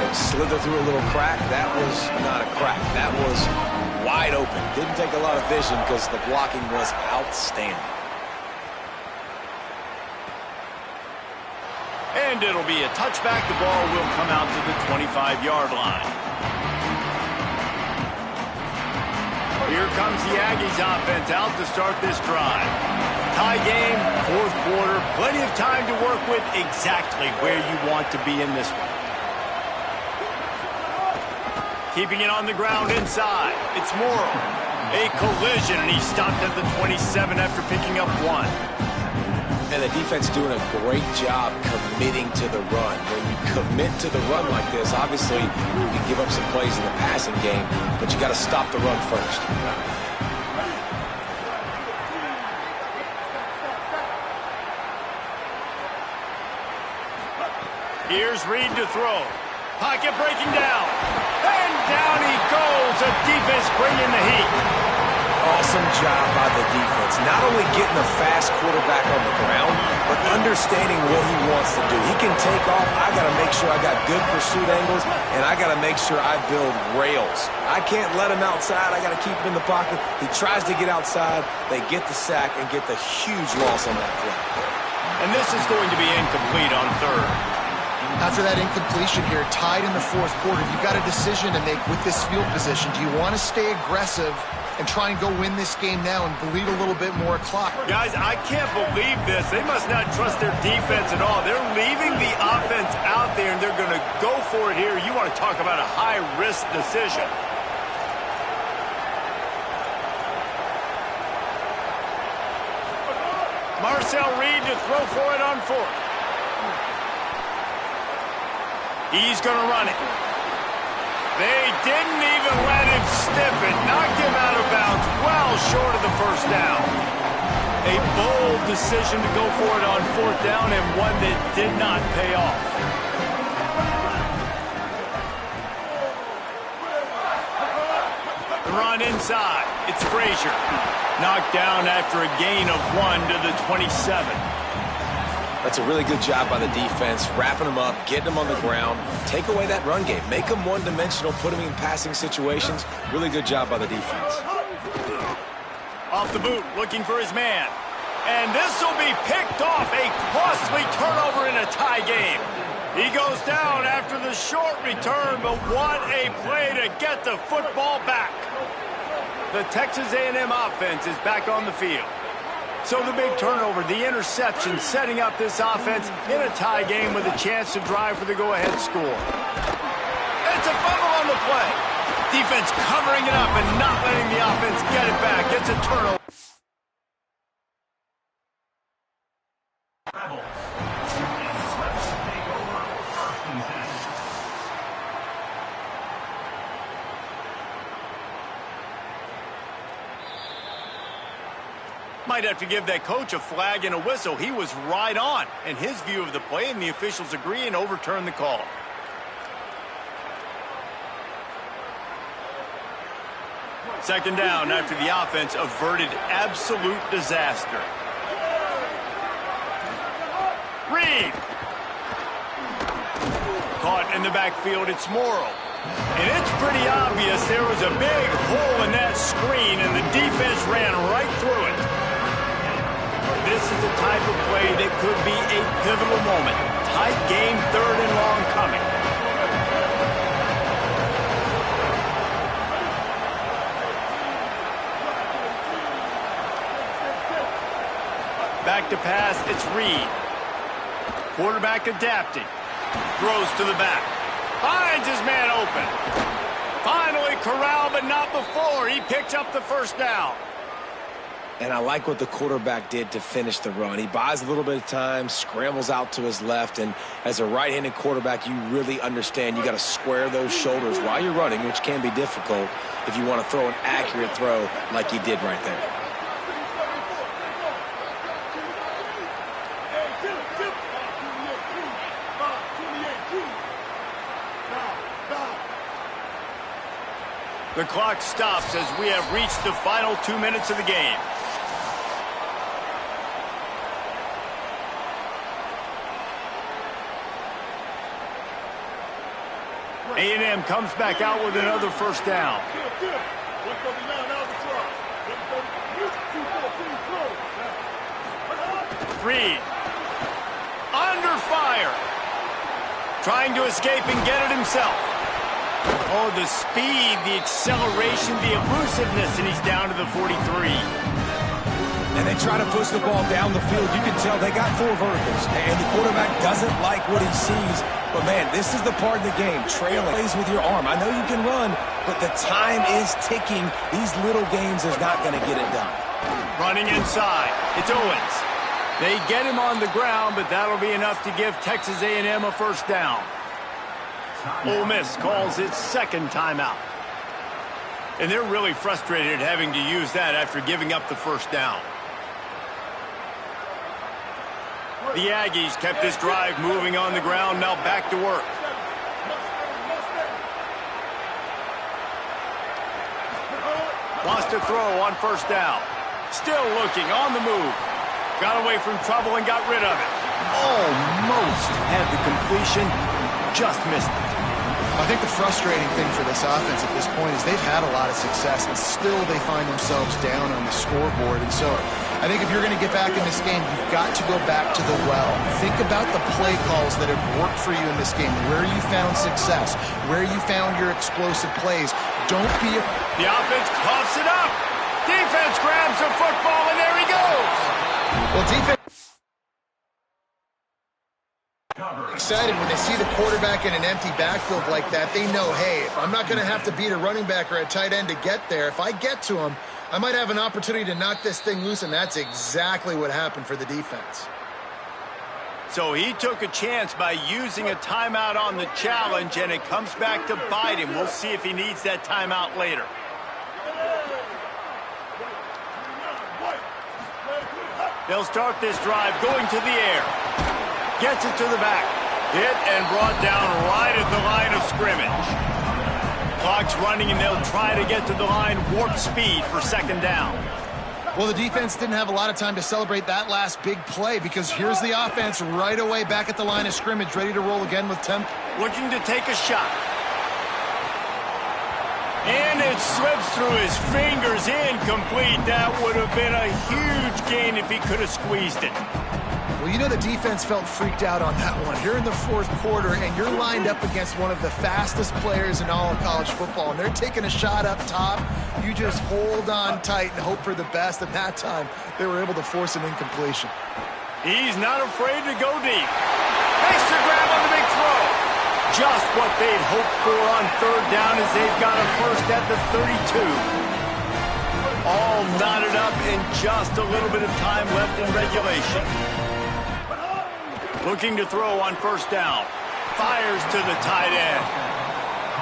and slither through a little crack. That was not a crack. That was wide open. Didn't take a lot of vision because the blocking was outstanding. And it'll be a touchback. The ball will come out to the 25-yard line. Here comes the Aggies offense out to start this drive. Tie game, fourth quarter, plenty of time to work with exactly where you want to be in this one. Keeping it on the ground inside. It's Morrow. A collision, and he stopped at the 27 after picking up one. And the defense doing a great job committing to the run. When you commit to the run like this, obviously you can give up some plays in the passing game, but you got to stop the run first. Here's Reed to throw. Pocket breaking down. And down he goes. The defense bringing the heat. Awesome job by the defense. Not only getting a fast quarterback on the ground, but understanding what he wants to do. He can take off. I got to make sure I got good pursuit angles, and I got to make sure I build rails. I can't let him outside. I got to keep him in the pocket. He tries to get outside. They get the sack and get the huge loss on that play. And this is going to be incomplete on third. After that incompletion here, tied in the fourth quarter, you've got a decision to make with this field position. Do you want to stay aggressive and try and go win this game now and bleed a little bit more clock? Guys, I can't believe this. They must not trust their defense at all. They're leaving the offense out there, and they're going to go for it here. You want to talk about a high-risk decision. Marcel Reed to throw for it on fourth. He's going to run it. They didn't even let him sniff it. Knocked him out of bounds, well short of the first down. A bold decision to go for it on fourth down, and one that did not pay off. The run inside. It's Frazier. Knocked down after a gain of 1 to the 27. That's a really good job by the defense, wrapping them up, getting them on the ground, take away that run game, make them one-dimensional, put them in passing situations. Really good job by the defense. Off the boot, looking for his man. And this will be picked off, a costly turnover in a tie game. He goes down after the short return, but what a play to get the football back. The Texas A&M offense is back on the field. So the big turnover, the interception, setting up this offense in a tie game with a chance to drive for the go-ahead score. It's a fumble on the play. Defense covering it up and not letting the offense get it back. It's a turnover. Might have to give that coach a flag and a whistle. He was right on in his view of the play, and the officials agree and overturn the call. Second down after the offense averted absolute disaster. Reed. Caught in the backfield, it's Morrow. And it's pretty obvious there was a big hole in that screen, and the defense ran right through it. This is the type of play that could be a pivotal moment. Tight game, third and long coming. Back to pass, it's Reed. Quarterback adapting. Throws to the back. Finds his man open. Finally corralled, but not before. He picks up the first down. And I like what the quarterback did to finish the run. He buys a little bit of time, scrambles out to his left, and as a right-handed quarterback, you really understand you got to square those shoulders while you're running, which can be difficult if you want to throw an accurate throw like he did right there. The clock stops as we have reached the final 2 minutes of the game. A&M comes back out with another first down. Reed. Under fire. Trying to escape and get it himself. Oh, the speed, the acceleration, the elusiveness, and he's down to the 43. And they try to push the ball down the field. You can tell they got 4 verticals, and the quarterback doesn't like what he sees. But, man, this is the part of the game. Trailing plays with your arm. I know you can run, but the time is ticking. These little games is not going to get it done. Running inside. It's Owens. They get him on the ground, but that'll be enough to give Texas A&M a first down. Ole Miss calls its second timeout. And they're really frustrated having to use that after giving up the first down. The Aggies kept this drive moving on the ground, now back to work. Wants to throw on first down. Still looking, on the move. Got away from trouble and got rid of it. Almost had the completion, just missed it. I think the frustrating thing for this offense at this point is they've had a lot of success, and still they find themselves down on the scoreboard. And so I think if you're going to get back in this game, you've got to go back to the well. Think about the play calls that have worked for you in this game, where you found success, where you found your explosive plays. Don't be... The offense coughs it up. Defense grabs the football, and there he goes. Well, defense... excited when they see the quarterback in an empty backfield like that. They know, hey, if I'm not going to have to beat a running back or a tight end to get there, if I get to him, I might have an opportunity to knock this thing loose, and that's exactly what happened for the defense. So he took a chance by using a timeout on the challenge, and it comes back to bite him. We'll see if he needs that timeout later. They'll start this drive going to the air. Gets it to the back. Hit and brought down right at the line of scrimmage. Clock's running, and they'll try to get to the line warp speed for second down. Well, the defense didn't have a lot of time to celebrate that last big play, because here's the offense right away back at the line of scrimmage, ready to roll again with tempo. Looking to take a shot. And it slips through his fingers, incomplete. That would have been a huge gain if he could have squeezed it. Well, you know the defense felt freaked out on that one. You're in the fourth quarter, and you're lined up against one of the fastest players in all of college football, and they're taking a shot up top. You just hold on tight and hope for the best, and that time they were able to force an incompletion. He's not afraid to go deep. Makes the grab on the big throw. Just what they'd hoped for on third down, as they've got a first at the 32. All knotted up in just a little bit of time left in regulation. Looking to throw on first down. Fires to the tight end.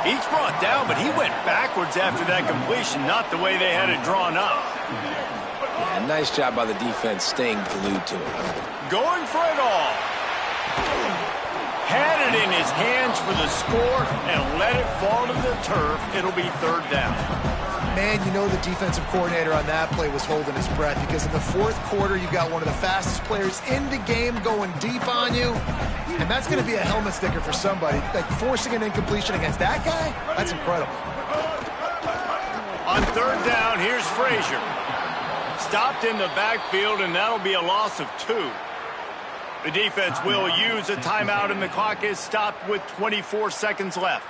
He's brought down, but he went backwards after that completion, not the way they had it drawn up. Yeah, nice job by the defense staying glued to it. Going for it all. Had it in his hands for the score and let it fall to the turf. It'll be third down. Man, you know the defensive coordinator on that play was holding his breath, because in the fourth quarter, you got one of the fastest players in the game going deep on you, and that's going to be a helmet sticker for somebody. Like, forcing an incompletion against that guy, that's incredible. On third down, here's Frazier. Stopped in the backfield, and that'll be a loss of 2. The defense will use a timeout, and the clock is stopped with 24 seconds left.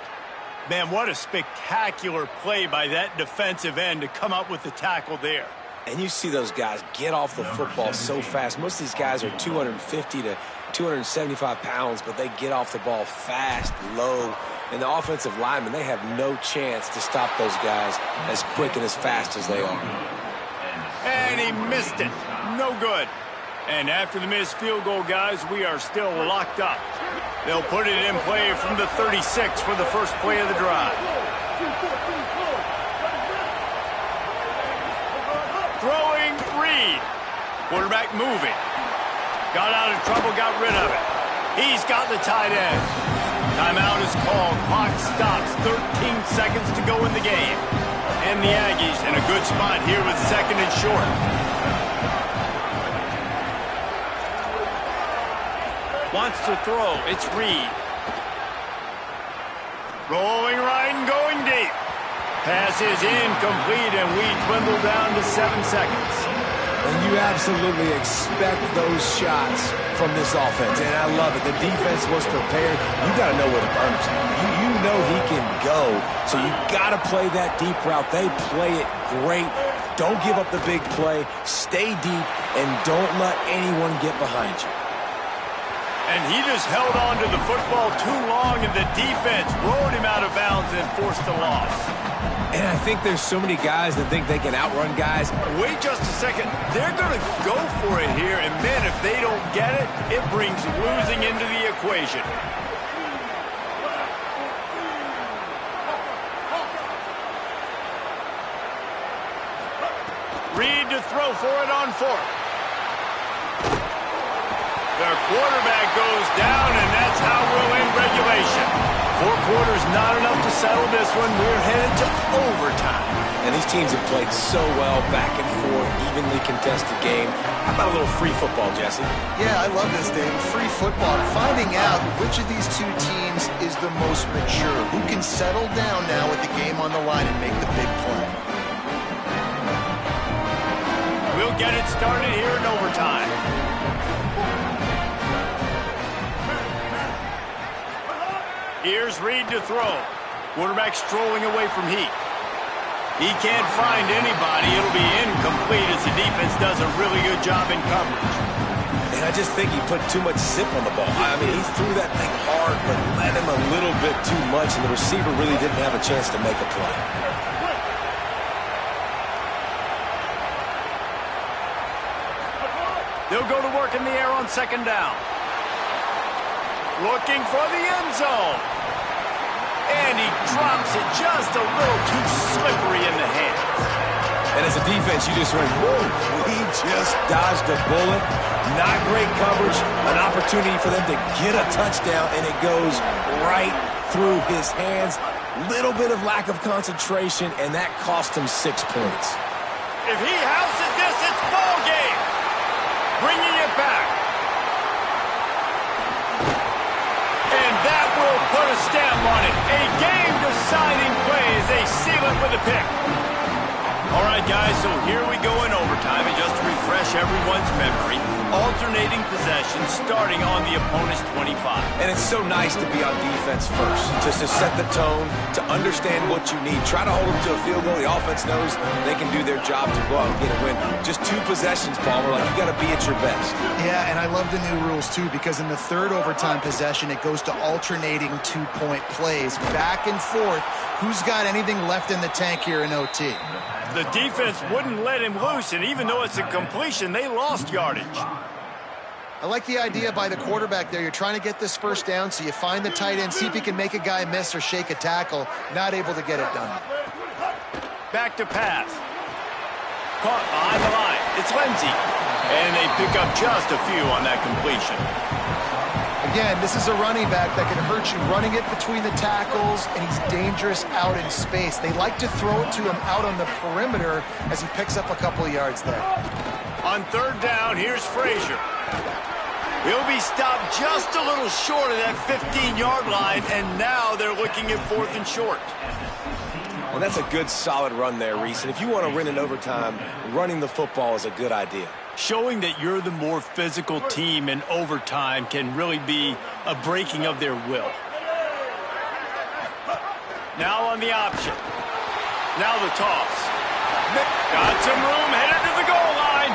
Man, what a spectacular play by that defensive end to come up with the tackle there. And you see those guys get off the football so fast. Most of these guys are 250 to 275 pounds, but they get off the ball fast, low. And the offensive linemen, they have no chance to stop those guys as quick and as fast as they are. And he missed it. No good. And after the missed field goal, guys, we are still locked up. They'll put it in play from the 36 for the first play of the drive. Throwing, Reed. Quarterback moving. Got out of trouble, got rid of it. He's got the tight end. Timeout is called. Clock stops. 13 seconds to go in the game. And the Aggies in a good spot here with second and short. Wants to throw. It's Reed. Rolling right and going deep. Pass is incomplete, and we dwindle down to 7 seconds. And you absolutely expect those shots from this offense, and I love it. The defense was prepared. You got to know where the burner's at. You know he can go, so you got to play that deep route. They play it great. Don't give up the big play. Stay deep, and don't let anyone get behind you. And he just held on to the football too long, and the defense rode him out of bounds and forced a loss. And I think there's so many guys that think they can outrun guys. Wait just a second. They're going to go for it here, and man, if they don't get it, it brings losing into the equation. Reed to throw for it on fourth. Their quarterback goes down, and that's how we'll end regulation. 4 quarters not enough to settle this one. We're headed to overtime. And these teams have played so well, back and forth, evenly contested game. How about a little free football, Jesse? Yeah, I love this, Dave. Free football. Finding out which of these two teams is the most mature. Who can settle down now with the game on the line and make the big play. We'll get it started here in overtime. Here's Reed to throw. Quarterback strolling away from Heat. He can't find anybody. It'll be incomplete as the defense does a really good job in coverage. And I just think he put too much zip on the ball. I mean, he threw that thing hard, but let him a little bit too much, and the receiver really didn't have a chance to make a play. They'll go to work in the air on second down. Looking for the end zone. And he drops it just a little too slippery in the hands. And as a defense, you just went, whoa, he just dodged a bullet. Not great coverage. An opportunity for them to get a touchdown, and it goes right through his hands. Little bit of lack of concentration, and that cost him 6 points. If he houses this, it's ball game. Bringing it back. And that will put a stamp on it. A game-deciding play as they seal it with a pick. All right, guys, so here we go in overtime. And just to refresh everyone's memory, alternating possession starting on the opponent's 25. And it's so nice to be on defense first, just to set the tone, to understand what you need. Try to hold them to a field goal. The offense knows they can do their job to go out and get a win. Just 2 possessions, Palmer. Like, you got to be at your best. Yeah, and I love the new rules, too, because in the third overtime possession, it goes to alternating 2-point plays. Back and forth. Who's got anything left in the tank here in OT? The defense wouldn't let him loose, and even though it's a completion, they lost yardage. I like the idea by the quarterback there. You're trying to get this first down, so you find the tight end, see if he can make a guy miss or shake a tackle. Not able to get it done. Back to pass. Caught behind the line. It's Lindsey. And they pick up just a few on that completion. Again, this is a running back that can hurt you, running it between the tackles, and he's dangerous out in space. They like to throw it to him out on the perimeter as he picks up a couple of yards there. On third down, here's Frazier. He'll be stopped just a little short of that 15-yard line, and now they're looking at 4th and short. Well, that's a good, solid run there, Reese. And if you want to win in overtime, running the football is a good idea. Showing that you're the more physical team in overtime can really be a breaking of their will. Now on the option. Now the toss. Got some room, headed to the goal line.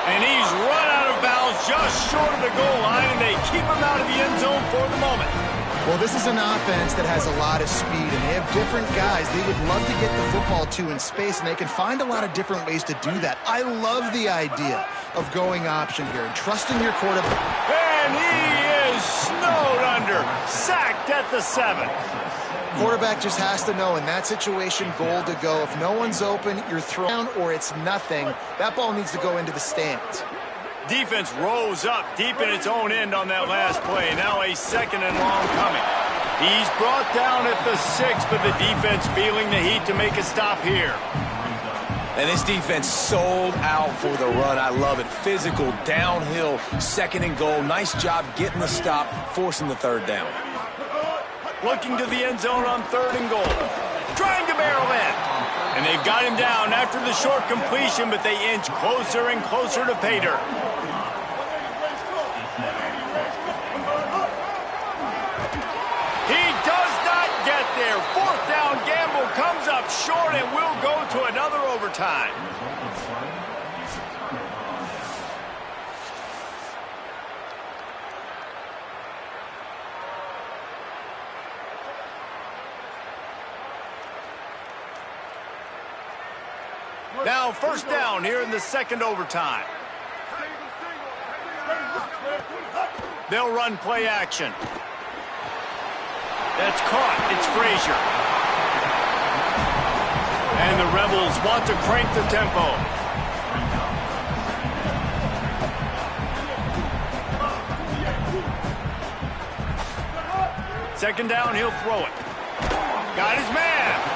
And he's run out of bounds just short of the goal line, and they keep him out of the end zone for the moment. Well, this is an offense that has a lot of speed, and they have different guys they would love to get the football to in space, and they can find a lot of different ways to do that. I love the idea of going option here and trusting your quarterback. And he is snowed under, sacked at the 7. Quarterback just has to know in that situation, goal to go. If no one's open, you're thrown or it's nothing. That ball needs to go into the stands. Defense rose up deep in its own end on that last play. Now a 2nd and long coming. He's brought down at the 6, but the defense feeling the heat to make a stop here. And this defense sold out for the run. I love it. Physical, downhill, 2nd and goal. Nice job getting the stop, forcing the 3rd down. Looking to the end zone on 3rd and goal. Trying to barrel in. And they've got him down after the short completion, but they inch closer and closer to pay dirt. He does not get there. 4th down gamble comes up short and will go to another overtime. Now 1st down here in the 2nd overtime. They'll run play action. That's caught. It's Frazier. And the Rebels want to crank the tempo. Second down, he'll throw it. Got his man.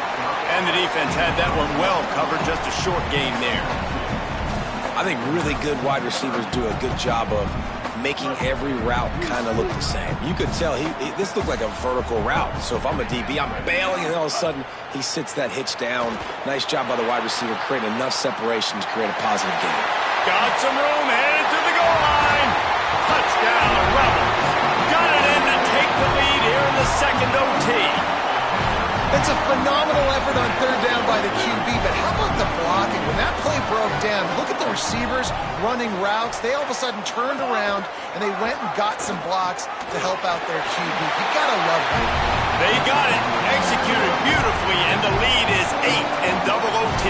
And the defense had that one well covered, just a short gain there. I think really good wide receivers do a good job of making every route kind of look the same. You could tell this looked like a vertical route. So if I'm a DB, I'm bailing, and all of a sudden he sits that hitch down. Nice job by the wide receiver, creating enough separation to create a positive gain. Got some room, headed to the goal line. Touchdown, Rebels. Got it in to take the lead here in the 2nd OT. It's a phenomenal effort on 3rd down by the QB, but how about the blocking? When that play broke down, look at the receivers running routes. They all of a sudden turned around, and they went and got some blocks to help out their QB. You gotta love that. They got it, executed beautifully, and the lead is 8 in double OT.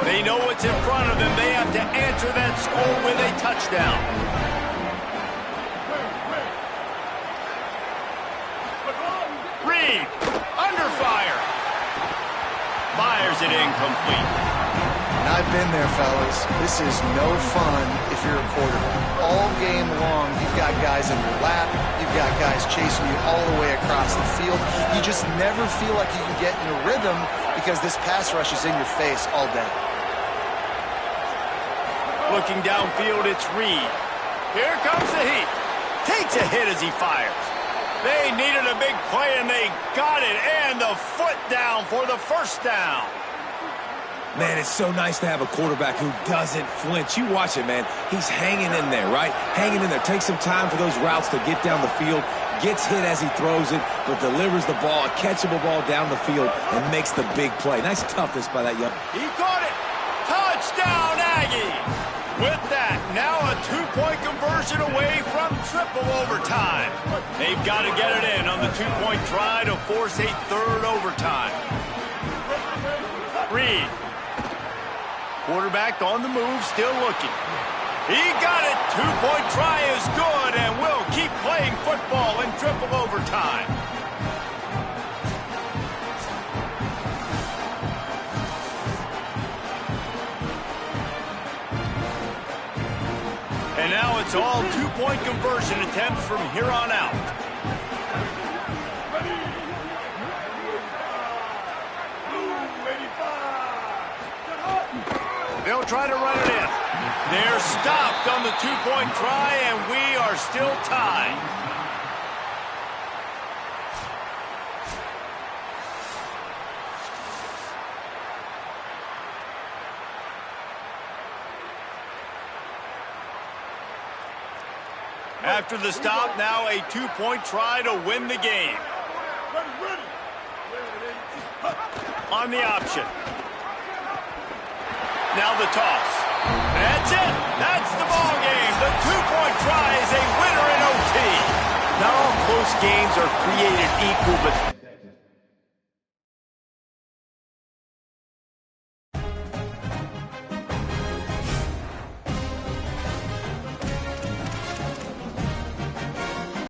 They know what's in front of them. They have to answer that score with a touchdown. Reed, under fire. Fires it incomplete. I've been there, fellas. This is no fun if you're a quarterback. All game long, you've got guys in your lap. You've got guys chasing you all the way across the field. You just never feel like you can get in a rhythm because this pass rush is in your face all day. Looking downfield, it's Reed. Here comes the heat. Takes a hit as he fires. They needed a big play, and they got it. And the foot down for the 1st down. Man, it's so nice to have a quarterback who doesn't flinch. You watch it, man. He's hanging in there, right? Hanging in there. Takes some time for those routes to get down the field. Gets hit as he throws it, but delivers the ball, a catchable ball down the field, and makes the big play. Nice toughness by that young. He caught it. Touchdown, Aggies. With that, now a 2-point conversion away from triple overtime. They've got to get it in on the 2-point try to force a 3rd overtime. Reed. Quarterback on the move, still looking. He got it. 2-point try is good, and will keep playing football in triple overtime. And now it's all 2-point conversion attempts from here on out. They'll try to run it in. They're stopped on the 2-point try, and we are still tied. After the stop, now a 2-point try to win the game. on the option. Now the toss. That's it. That's the ball game. The two-point try is a winner in OT. Not all close games are created equal, but